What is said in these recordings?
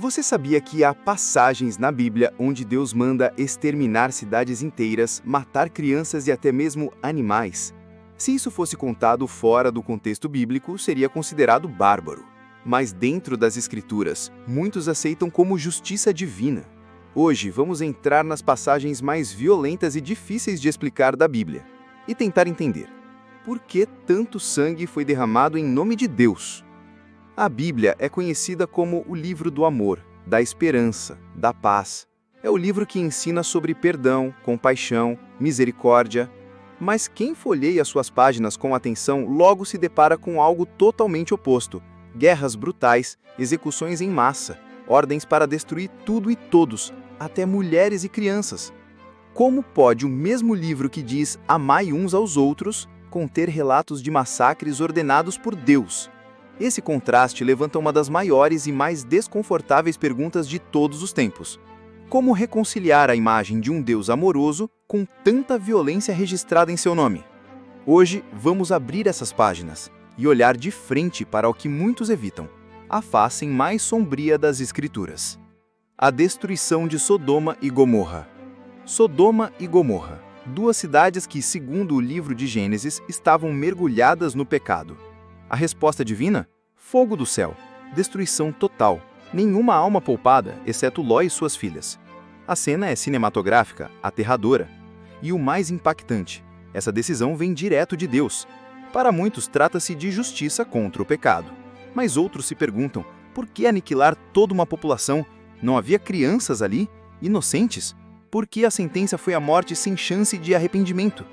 Você sabia que há passagens na Bíblia onde Deus manda exterminar cidades inteiras, matar crianças e até mesmo animais? Se isso fosse contado fora do contexto bíblico, seria considerado bárbaro. Mas dentro das Escrituras, muitos aceitam como justiça divina. Hoje, vamos entrar nas passagens mais violentas e difíceis de explicar da Bíblia e tentar entender por que tanto sangue foi derramado em nome de Deus. A Bíblia é conhecida como o livro do amor, da esperança, da paz. É o livro que ensina sobre perdão, compaixão, misericórdia. Mas quem folheia suas páginas com atenção logo se depara com algo totalmente oposto: guerras brutais, execuções em massa, ordens para destruir tudo e todos, até mulheres e crianças. Como pode o mesmo livro que diz amai uns aos outros conter relatos de massacres ordenados por Deus? Esse contraste levanta uma das maiores e mais desconfortáveis perguntas de todos os tempos. Como reconciliar a imagem de um Deus amoroso com tanta violência registrada em seu nome? Hoje, vamos abrir essas páginas e olhar de frente para o que muitos evitam: a face mais sombria das Escrituras. A destruição de Sodoma e Gomorra. Sodoma e Gomorra, duas cidades que, segundo o livro de Gênesis, estavam mergulhadas no pecado. A resposta divina? Fogo do céu, destruição total, nenhuma alma poupada, exceto Ló e suas filhas. A cena é cinematográfica, aterradora. E o mais impactante, essa decisão vem direto de Deus. Para muitos, trata-se de justiça contra o pecado. Mas outros se perguntam, por que aniquilar toda uma população? Não havia crianças ali? Inocentes? Por que a sentença foi a morte sem chance de arrependimento?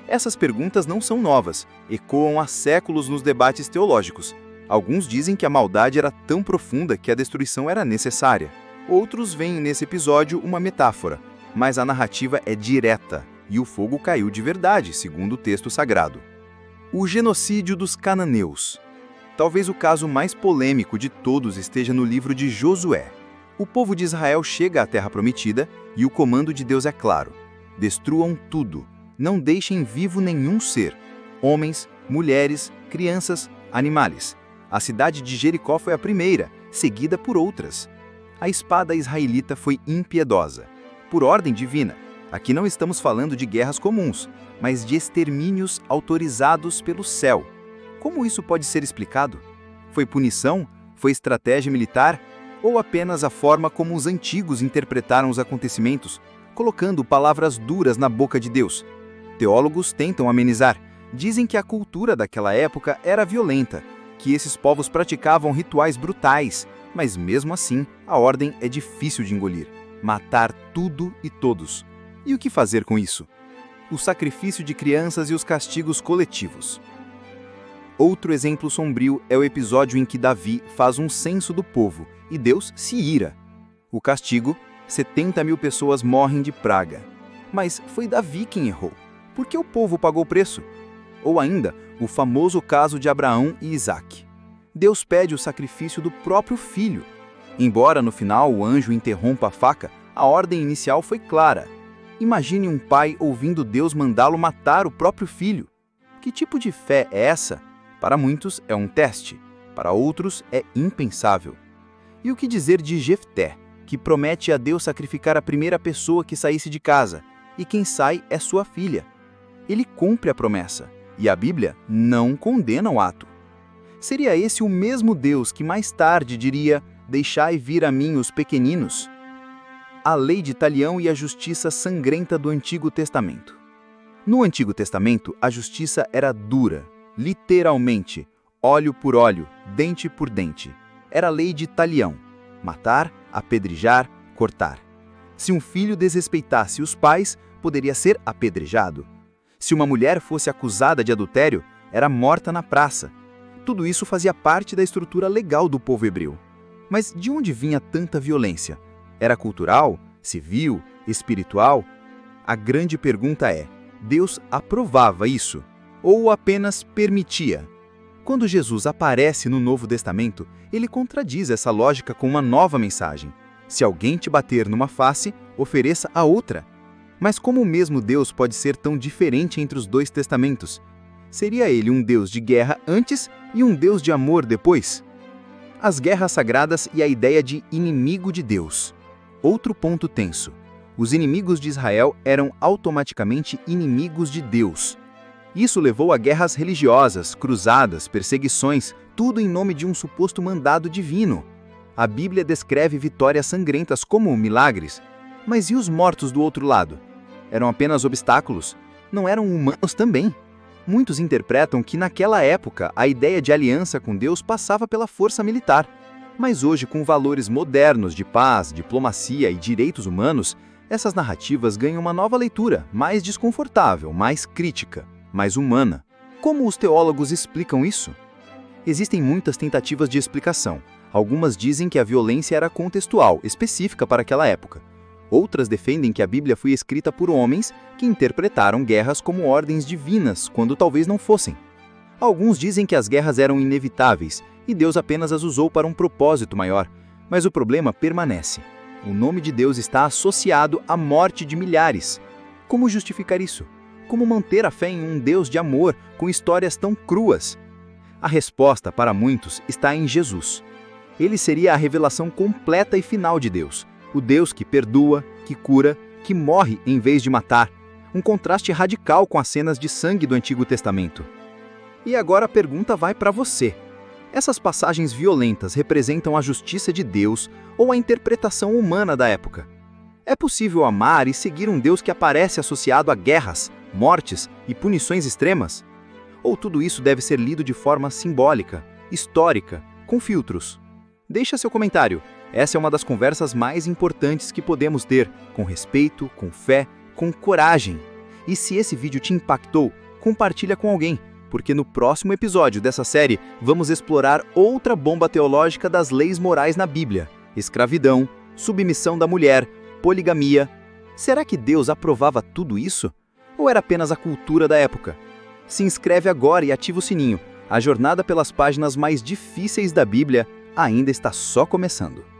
Essas perguntas não são novas, ecoam há séculos nos debates teológicos. Alguns dizem que a maldade era tão profunda que a destruição era necessária. Outros veem nesse episódio uma metáfora, mas a narrativa é direta, e o fogo caiu de verdade, segundo o texto sagrado. O genocídio dos cananeus. Talvez o caso mais polêmico de todos esteja no livro de Josué. O povo de Israel chega à Terra Prometida e o comando de Deus é claro: destruam tudo. Não deixem vivo nenhum ser, homens, mulheres, crianças, animais. A cidade de Jericó foi a primeira, seguida por outras. A espada israelita foi impiedosa. Por ordem divina, aqui não estamos falando de guerras comuns, mas de extermínios autorizados pelo céu. Como isso pode ser explicado? Foi punição? Foi estratégia militar? Ou apenas a forma como os antigos interpretaram os acontecimentos, colocando palavras duras na boca de Deus? Teólogos tentam amenizar. Dizem que a cultura daquela época era violenta, que esses povos praticavam rituais brutais, mas mesmo assim, a ordem é difícil de engolir: matar tudo e todos. E o que fazer com isso? O sacrifício de crianças e os castigos coletivos. Outro exemplo sombrio é o episódio em que Davi faz um censo do povo e Deus se ira. O castigo: 70.000 pessoas morrem de praga. Mas foi Davi quem errou. Por que o povo pagou o preço? Ou ainda, o famoso caso de Abraão e Isaque. Deus pede o sacrifício do próprio filho. Embora no final o anjo interrompa a faca, a ordem inicial foi clara. Imagine um pai ouvindo Deus mandá-lo matar o próprio filho. Que tipo de fé é essa? Para muitos é um teste, para outros é impensável. E o que dizer de Jefté, que promete a Deus sacrificar a primeira pessoa que saísse de casa, e quem sai é sua filha? Ele cumpre a promessa, e a Bíblia não condena o ato. Seria esse o mesmo Deus que mais tarde diria: deixai vir a mim os pequeninos? A lei de talião e a justiça sangrenta do Antigo Testamento. No Antigo Testamento, a justiça era dura, literalmente, olho por olho, dente por dente. Era a lei de talião: matar, apedrejar, cortar. Se um filho desrespeitasse os pais, poderia ser apedrejado. Se uma mulher fosse acusada de adultério, era morta na praça. Tudo isso fazia parte da estrutura legal do povo hebreu. Mas de onde vinha tanta violência? Era cultural, civil, espiritual? A grande pergunta é: Deus aprovava isso? Ou apenas permitia? Quando Jesus aparece no Novo Testamento, ele contradiz essa lógica com uma nova mensagem: se alguém te bater numa face, ofereça a outra. Mas como o mesmo Deus pode ser tão diferente entre os dois testamentos? Seria ele um Deus de guerra antes e um Deus de amor depois? As guerras sagradas e a ideia de inimigo de Deus. Outro ponto tenso. Os inimigos de Israel eram automaticamente inimigos de Deus. Isso levou a guerras religiosas, cruzadas, perseguições, tudo em nome de um suposto mandado divino. A Bíblia descreve vitórias sangrentas como milagres. Mas e os mortos do outro lado? Eram apenas obstáculos? Não eram humanos também? Muitos interpretam que naquela época a ideia de aliança com Deus passava pela força militar. Mas hoje, com valores modernos de paz, diplomacia e direitos humanos, essas narrativas ganham uma nova leitura, mais desconfortável, mais crítica, mais humana. Como os teólogos explicam isso? Existem muitas tentativas de explicação. Algumas dizem que a violência era contextual, específica para aquela época. Outras defendem que a Bíblia foi escrita por homens que interpretaram guerras como ordens divinas, quando talvez não fossem. Alguns dizem que as guerras eram inevitáveis e Deus apenas as usou para um propósito maior. Mas o problema permanece. O nome de Deus está associado à morte de milhares. Como justificar isso? Como manter a fé em um Deus de amor com histórias tão cruas? A resposta, para muitos, está em Jesus. Ele seria a revelação completa e final de Deus. O Deus que perdoa, que cura, que morre em vez de matar. Um contraste radical com as cenas de sangue do Antigo Testamento. E agora a pergunta vai para você. Essas passagens violentas representam a justiça de Deus ou a interpretação humana da época? É possível amar e seguir um Deus que aparece associado a guerras, mortes e punições extremas? Ou tudo isso deve ser lido de forma simbólica, histórica, com filtros? Deixa seu comentário. Essa é uma das conversas mais importantes que podemos ter, com respeito, com fé, com coragem. E se esse vídeo te impactou, compartilha com alguém, porque no próximo episódio dessa série vamos explorar outra bomba teológica das leis morais na Bíblia: escravidão, submissão da mulher, poligamia. Será que Deus aprovava tudo isso? Ou era apenas a cultura da época? Se inscreve agora e ativa o sininho. A jornada pelas páginas mais difíceis da Bíblia ainda está só começando.